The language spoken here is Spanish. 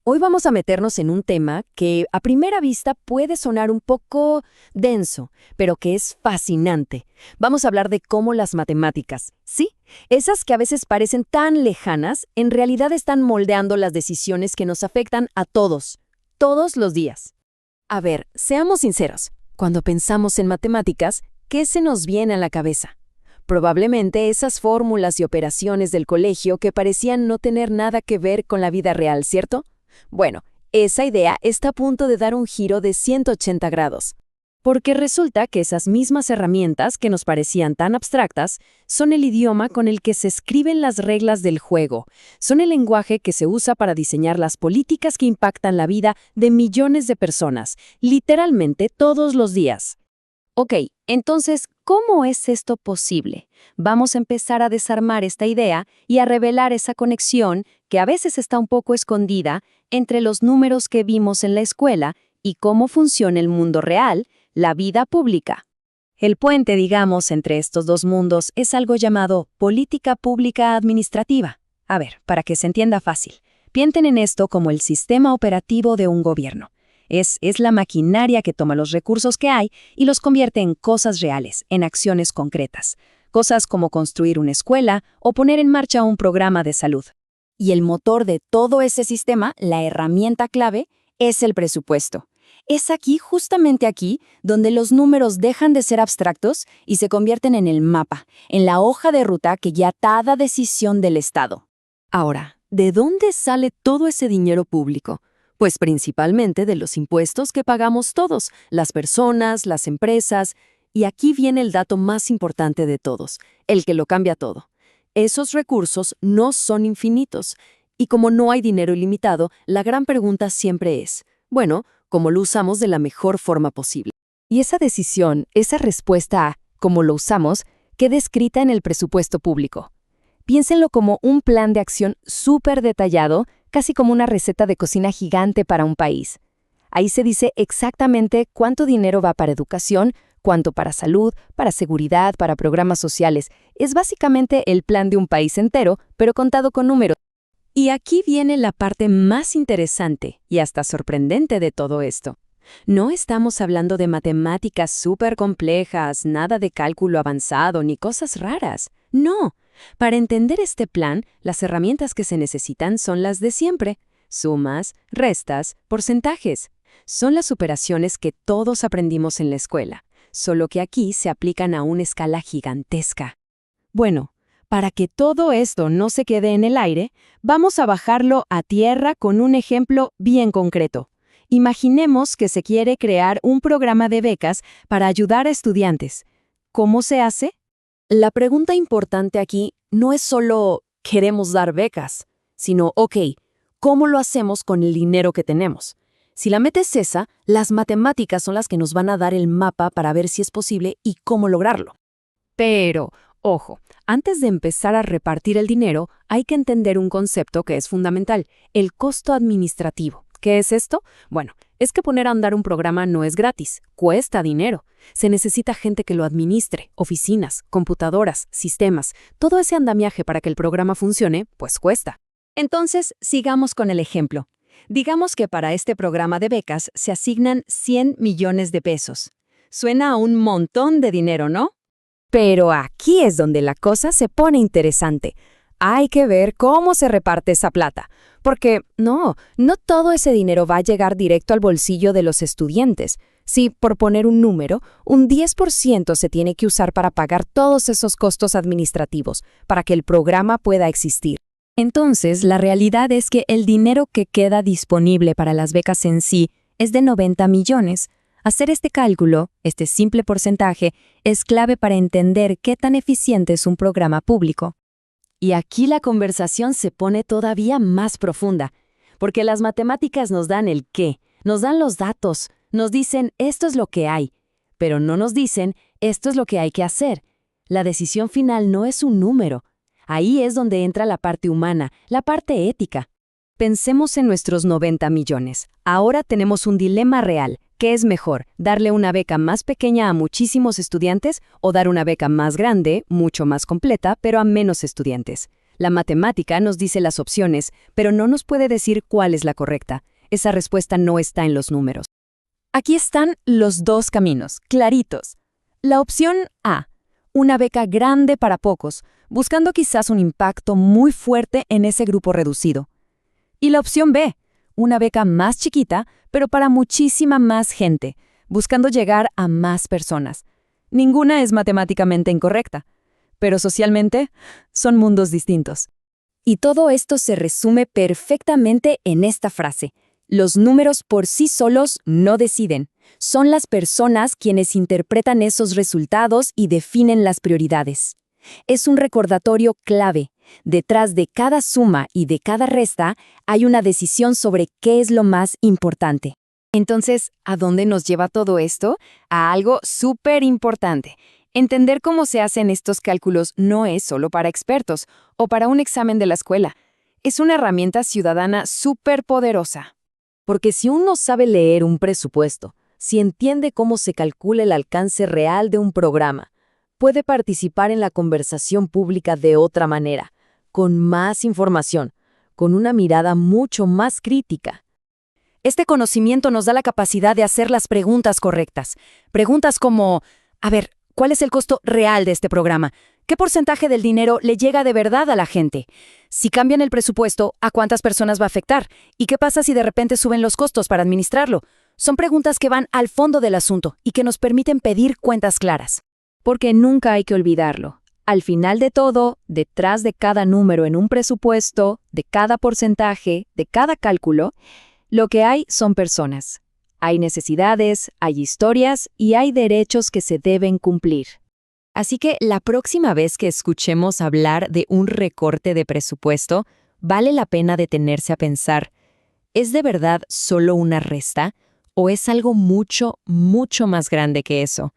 Hoy vamos a meternos en un tema que a primera vista puede sonar un poco denso, pero que es fascinante. Vamos a hablar de cómo las matemáticas, sí, esas que a veces parecen tan lejanas, en realidad están moldeando las decisiones que nos afectan a todos los días. A ver, seamos sinceros, cuando pensamos en matemáticas, ¿qué se nos viene a la cabeza? Probablemente esas fórmulas y operaciones del colegio que parecían no tener nada que ver con la vida real, ¿cierto? Bueno, esa idea está a punto de dar un giro de 180 grados. Porque resulta que esas mismas herramientas que nos parecían tan abstractas son el idioma con el que se escriben las reglas del juego, son el lenguaje que se usa para diseñar las políticas que impactan la vida de millones de personas, literalmente todos los días. Ok, entonces, ¿cómo es esto posible? Vamos a empezar a desarmar esta idea y a revelar esa conexión que a veces está un poco escondida entre los números que vimos en la escuela y cómo funciona el mundo real, la vida pública. El puente, digamos, entre estos dos mundos es algo llamado política pública administrativa. A ver, para que se entienda fácil, piensen en esto como el sistema operativo de un gobierno. Es la maquinaria que toma los recursos que hay y los convierte en cosas reales, en acciones concretas. Cosas como construir una escuela o poner en marcha un programa de salud. Y el motor de todo ese sistema, la herramienta clave, es el presupuesto. Es aquí, justamente aquí, donde los números dejan de ser abstractos y se convierten en el mapa, en la hoja de ruta que guía cada decisión del Estado. Ahora, ¿de dónde sale todo ese dinero público? Pues principalmente de los impuestos que pagamos todos, las personas, las empresas. Y aquí viene el dato más importante de todos, el que lo cambia todo. Esos recursos no son infinitos. Y como no hay dinero ilimitado, la gran pregunta siempre es, bueno, ¿cómo lo usamos de la mejor forma posible? Y esa decisión, esa respuesta a ¿cómo lo usamos?, queda escrita en el presupuesto público. Piénsenlo como un plan de acción súper detallado, casi como una receta de cocina gigante para un país. Ahí se dice exactamente cuánto dinero va para educación, cuánto para salud, para seguridad, para programas sociales. Es básicamente el plan de un país entero, pero contado con números. Y aquí viene la parte más interesante y hasta sorprendente de todo esto. No estamos hablando de matemáticas súper complejas, nada de cálculo avanzado ni cosas raras. No. Para entender este plan, las herramientas que se necesitan son las de siempre. Sumas, restas, porcentajes. Son las operaciones que todos aprendimos en la escuela, solo que aquí se aplican a una escala gigantesca. Bueno, para que todo esto no se quede en el aire, vamos a bajarlo a tierra con un ejemplo bien concreto. Imaginemos que se quiere crear un programa de becas para ayudar a estudiantes. ¿Cómo se hace? La pregunta importante aquí no es solo ¿queremos dar becas?, sino, ¿cómo lo hacemos con el dinero que tenemos? Si la meta es esa, las matemáticas son las que nos van a dar el mapa para ver si es posible y cómo lograrlo. Pero, ojo, antes de empezar a repartir el dinero, hay que entender un concepto que es fundamental, el costo administrativo. ¿Qué es esto? Bueno, es que poner a andar un programa no es gratis, cuesta dinero. Se necesita gente que lo administre, oficinas, computadoras, sistemas. Todo ese andamiaje para que el programa funcione, pues cuesta. Entonces, sigamos con el ejemplo. Digamos que para este programa de becas se asignan 100 millones de pesos. Suena a un montón de dinero, ¿no? Pero aquí es donde la cosa se pone interesante. Hay que ver cómo se reparte esa plata. Porque no todo ese dinero va a llegar directo al bolsillo de los estudiantes. Si, por poner un número, un 10% se tiene que usar para pagar todos esos costos administrativos, para que el programa pueda existir. Entonces, la realidad es que el dinero que queda disponible para las becas en sí es de 90 millones. Hacer este cálculo, este simple porcentaje, es clave para entender qué tan eficiente es un programa público. Y aquí la conversación se pone todavía más profunda, porque las matemáticas nos dan el qué, nos dan los datos, nos dicen esto es lo que hay, pero no nos dicen esto es lo que hay que hacer. La decisión final no es un número. Ahí es donde entra la parte humana, la parte ética. Pensemos en nuestros 90 millones. Ahora tenemos un dilema real. ¿Qué es mejor, darle una beca más pequeña a muchísimos estudiantes o dar una beca más grande, mucho más completa, pero a menos estudiantes? La matemática nos dice las opciones, pero no nos puede decir cuál es la correcta. Esa respuesta no está en los números. Aquí están los dos caminos, claritos. La opción A, una beca grande para pocos, buscando quizás un impacto muy fuerte en ese grupo reducido. Y la opción B, una beca más chiquita, pero para muchísima más gente, buscando llegar a más personas. Ninguna es matemáticamente incorrecta, pero socialmente son mundos distintos. Y todo esto se resume perfectamente en esta frase. Los números por sí solos no deciden. Son las personas quienes interpretan esos resultados y definen las prioridades. Es un recordatorio clave. Detrás de cada suma y de cada resta hay una decisión sobre qué es lo más importante. Entonces, ¿a dónde nos lleva todo esto? A algo súper importante. Entender cómo se hacen estos cálculos no es solo para expertos o para un examen de la escuela. Es una herramienta ciudadana súper poderosa. Porque si uno sabe leer un presupuesto, si entiende cómo se calcula el alcance real de un programa, puede participar en la conversación pública de otra manera, con más información, con una mirada mucho más crítica. Este conocimiento nos da la capacidad de hacer las preguntas correctas. Preguntas como, ¿cuál es el costo real de este programa? ¿Qué porcentaje del dinero le llega de verdad a la gente? Si cambian el presupuesto, ¿a cuántas personas va a afectar? ¿Y qué pasa si de repente suben los costos para administrarlo? Son preguntas que van al fondo del asunto y que nos permiten pedir cuentas claras. Porque nunca hay que olvidarlo. Al final de todo, detrás de cada número en un presupuesto, de cada porcentaje, de cada cálculo, lo que hay son personas. Hay necesidades, hay historias y hay derechos que se deben cumplir. Así que la próxima vez que escuchemos hablar de un recorte de presupuesto, vale la pena detenerse a pensar, ¿es de verdad solo una resta o es algo mucho, mucho más grande que eso?